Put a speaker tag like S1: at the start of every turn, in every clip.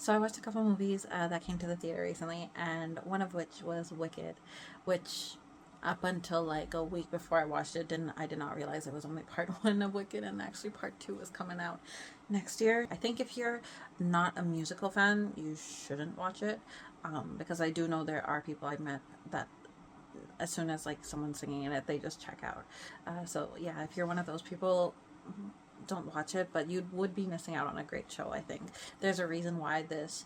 S1: So I watched a couple movies that came to the theater recently, and one of which was Wicked, which up until like a week before I watched it, didn't I did not realize it was only part one of Wicked, and actually part two is coming out next year. I think if you're not a musical fan, you shouldn't watch it, because I do know there are people I've met that as soon as like someone's singing in it, they just check out. So yeah, if you're one of those people, don't watch it, but you would be missing out on a great show. I think there's a reason why this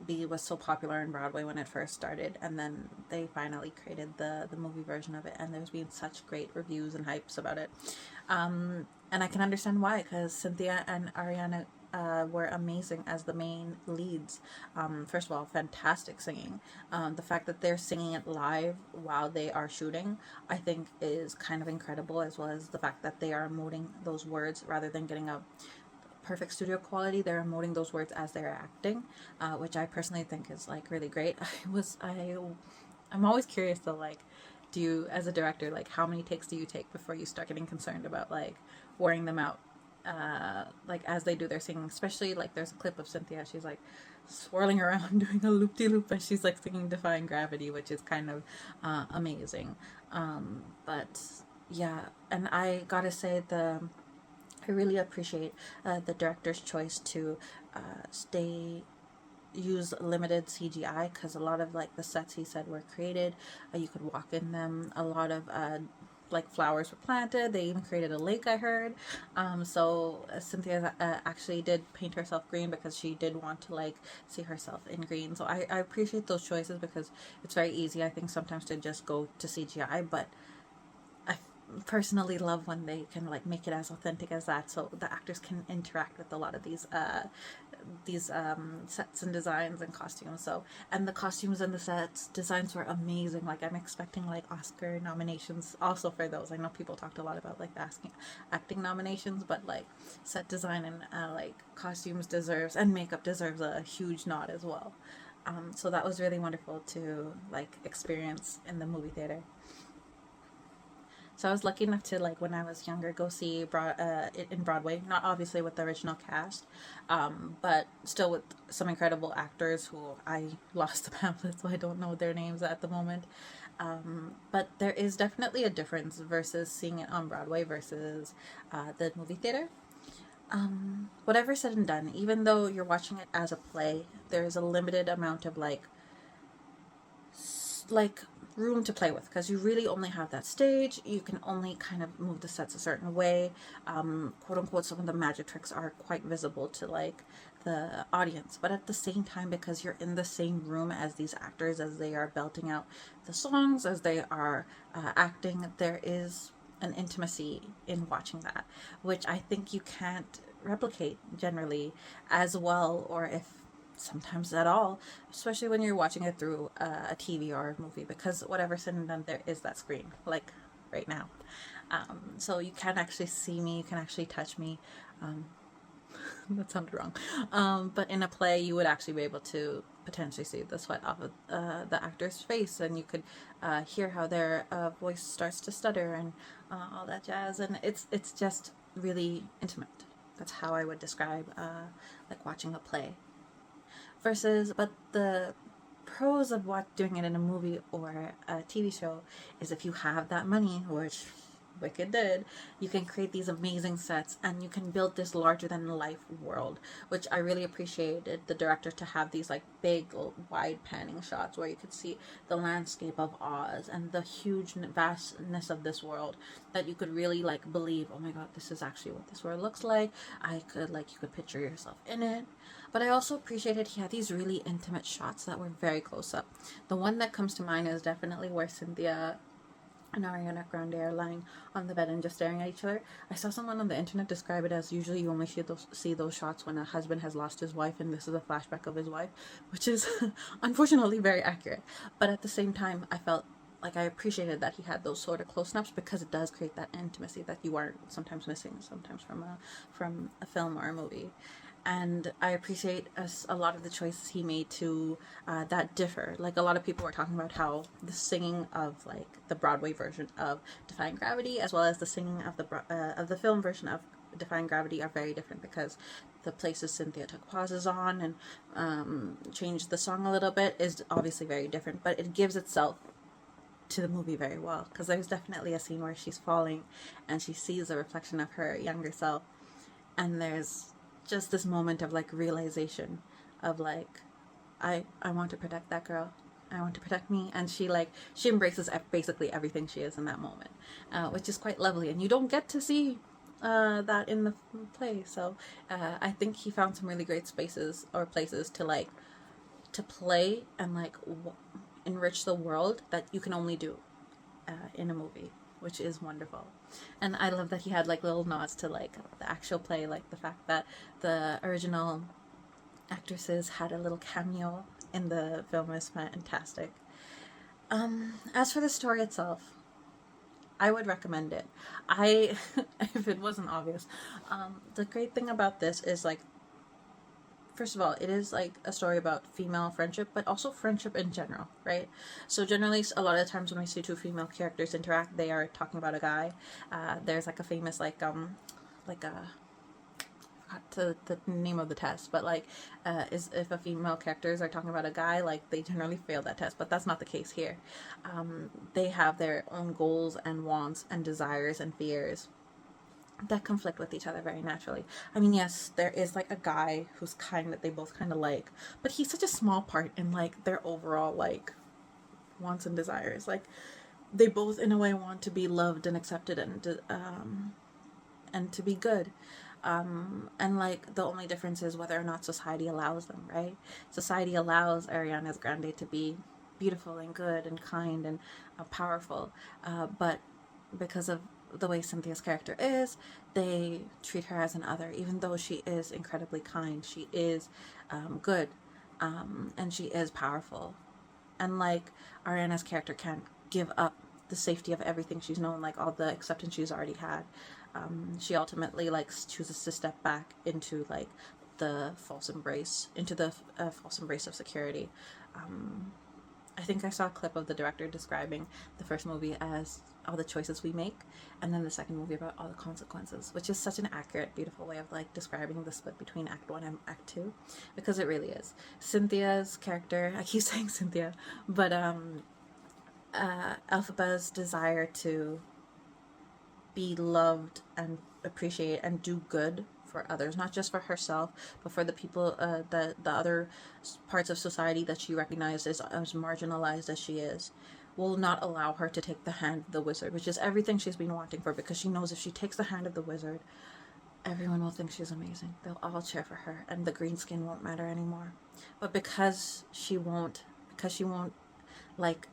S1: B was so popular in Broadway when it first started, and then they finally created the movie version of it, and there's been such great reviews and hypes about it. And I can understand why, because Cynthia and Ariana were amazing as the main leads. First of all, fantastic singing. The fact that they're singing it live while they are shooting, I think, is kind of incredible, as well as the fact that they are emoting those words rather than getting a perfect studio quality. They're emoting those words as they're acting, which I personally think is like really great. I'm always curious though, like, do you, as a director, like, how many takes do you take before you start getting concerned about like wearing them out, like as they do their singing? Especially like there's a clip of Cynthia, she's like swirling around doing a loop-de-loop as she's like singing Defying Gravity, which is kind of amazing. But yeah, and I gotta say, I really appreciate the director's choice to stay use limited CGI, because a lot of like the sets he said were created. You could walk in them. A lot of like flowers were planted. They even created a lake, I heard. So Cynthia actually did paint herself green because she did want to like see herself in green. So I appreciate those choices, because it's very easy, I think, sometimes to just go to CGI, but I personally love when they can like make it as authentic as that, so the actors can interact with a lot of these sets and designs and costumes. So, and the costumes and the sets designs were amazing. Like, I'm expecting like Oscar nominations also for those. I know people talked a lot about like the acting nominations, but like set design and like costumes deserves, and makeup deserves a huge nod as well. So that was really wonderful to like experience in the movie theater. So I was lucky enough to, like, when I was younger, go see it in Broadway. Not obviously with the original cast, but still with some incredible actors who I lost the pamphlet, so I don't know their names at the moment. But there is definitely a difference versus seeing it on Broadway versus the movie theater. Whatever said and done, even though you're watching it as a play, there is a limited amount of like room to play with, because you really only have that stage. You can only kind of move the sets a certain way. Quote unquote, some of the magic tricks are quite visible to like the audience, but at the same time, because you're in the same room as these actors as they are belting out the songs, as they are acting, there is an intimacy in watching that, which I think you can't replicate generally as well, or if sometimes at all, especially when you're watching it through a TV or a movie, because whatever said and done, there is that screen, like right now. So you can actually see me, you can actually touch me. Um, that sounded wrong. But in a play, you would actually be able to potentially see the sweat off of the actor's face, and you could hear how their voice starts to stutter and all that jazz. And it's just really intimate. That's how I would describe like watching a play. Versus, but the pros of doing it in a movie or a TV show is, if you have that money, which Wicked did, you can create these amazing sets and you can build this larger than life world, which I really appreciated the director to have these like big wide panning shots where you could see the landscape of Oz and the huge vastness of this world, that you could really like believe, oh my god, this is actually what this world looks like. You could picture yourself in it. But I also appreciated he had these really intimate shots that were very close up. The one that comes to mind is definitely where Cynthia and Ariana Grande are lying on the bed and just staring at each other. I saw someone on the internet describe it as, usually you only see those shots when a husband has lost his wife and this is a flashback of his wife, which is unfortunately very accurate. But at the same time, I felt like I appreciated that he had those sort of close-ups, because it does create that intimacy that you are sometimes missing, sometimes from a film or a movie. And I appreciate a lot of the choices he made to that differ. Like, a lot of people were talking about how the singing of like the Broadway version of Defying Gravity, as well as the singing of the film version of Defying Gravity, are very different, because the places Cynthia took pauses on and changed the song a little bit is obviously very different, but it gives itself to the movie very well, because there's definitely a scene where she's falling and she sees a reflection of her younger self, and there's just this moment of like realization of like, I want to protect that girl, I want to protect me, and she embraces basically everything she is in that moment, which is quite lovely, and you don't get to see that in the play. So I think he found some really great spaces or places to like to play and like enrich the world that you can only do in a movie, which is wonderful. And I love that he had like little nods to like the actual play, like the fact that the original actresses had a little cameo in the film is fantastic. As for the story itself, I would recommend it. If it wasn't obvious, the great thing about this is like, first of all, it is like a story about female friendship, but also friendship in general, right? So generally, a lot of the times when we see two female characters interact, they are talking about a guy. There's like a famous like a I forgot the name of the test, but like is if a female characters are talking about a guy, like they generally fail that test, but that's not the case here. They have their own goals and wants and desires and fears that conflict with each other very naturally. I mean, yes, there is like a guy who's kind that they both kind of like, but he's such a small part in like their overall like wants and desires. Like they both in a way want to be loved and accepted and to be good. And like the only difference is whether or not society allows them, right? Society allows Ariana's Grande to be beautiful and good and kind and powerful, but because of the way Cynthia's character is, they treat her as an other, even though she is incredibly kind, she is good, and she is powerful. And like Ariana's character can't give up the safety of everything she's known, like all the acceptance she's already had. She ultimately like chooses to step back into like the false embrace, into the false embrace of security. I think I saw a clip of the director describing the first movie as all the choices we make, and then the second movie about all the consequences, which is such an accurate, beautiful way of like describing the split between Act 1 and Act 2, because it really is. Cynthia's character, I keep saying Cynthia, but Elphaba's desire to be loved and appreciate and do good for others, not just for herself, but for the people, the other parts of society that she recognizes as marginalized as she is, will not allow her to take the hand of the wizard, which is everything she's been wanting for, because she knows if she takes the hand of the wizard, everyone will think she's amazing. They'll all cheer for her, and the green skin won't matter anymore. But because she won't like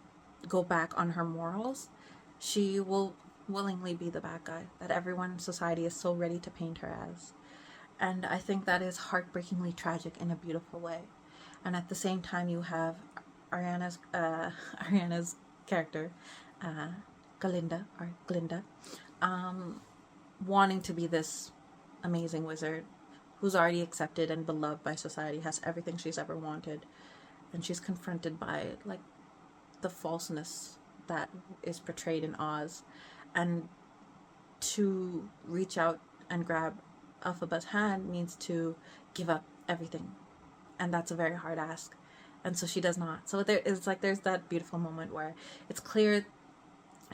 S1: go back on her morals, she will willingly be the bad guy that everyone in society is so ready to paint her as. And I think that is heartbreakingly tragic in a beautiful way. And at the same time, you have Ariana's character, Glinda, wanting to be this amazing wizard who's already accepted and beloved by society, has everything she's ever wanted, and she's confronted by like the falseness that is portrayed in Oz, and to reach out and grab Elphaba's hand means to give up everything, and that's a very hard ask, and so she does not. So there's that beautiful moment where it's clear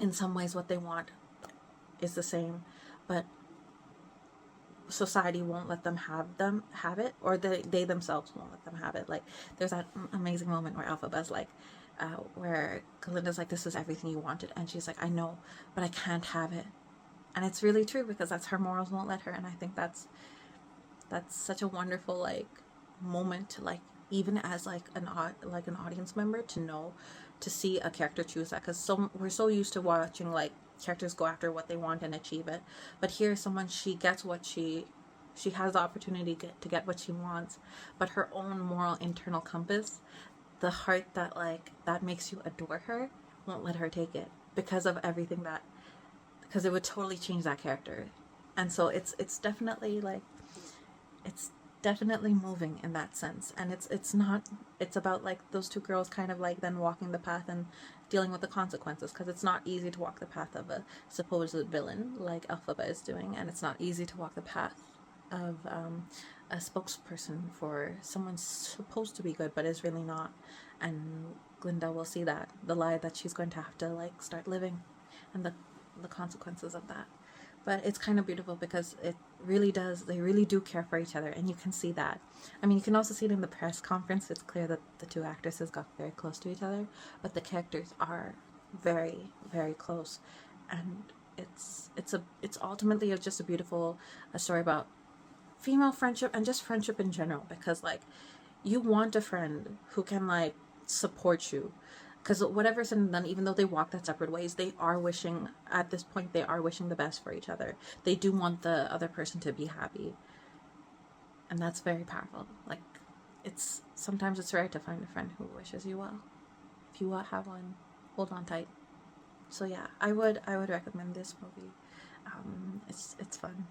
S1: in some ways what they want is the same, but society won't let them have it, or they themselves won't let them have it. Like there's that amazing moment where Elphaba's like where Galinda's like, this is everything you wanted, and she's like, I know, but I can't have it. And it's really true, because that's her morals won't let her. And I think that's such a wonderful like moment to like, even as like an audience member, to know, to see a character choose that, because we're so used to watching like characters go after what they want and achieve it, but here someone, she gets what she has the opportunity to get what she wants, but her own moral internal compass, the heart that makes you adore her, won't let her take it, because of everything because it would totally change that character. And so it's definitely like, it's definitely moving in that sense. And it's about like those two girls kind of like then walking the path and dealing with the consequences, because it's not easy to walk the path of a supposed villain like Elphaba is doing, and it's not easy to walk the path of a spokesperson for someone supposed to be good but is really not, and Glinda will see that the lie that she's going to have to like start living, and the consequences of that. But it's kind of beautiful because it really does, they really do care for each other, and you can see that. I mean, you can also see it in the press conference. It's clear that the two actresses got very close to each other, but the characters are very, very close. And it's ultimately just a beautiful a story about female friendship and just friendship in general, because like you want a friend who can like support you, because whatever's said and done, even though they walk their separate ways, they are wishing, at this point, they are wishing the best for each other. They do want the other person to be happy, and that's very powerful. Like, it's sometimes it's rare to find a friend who wishes you well. If you have one, hold on tight. So yeah, I would recommend this movie. It's fun.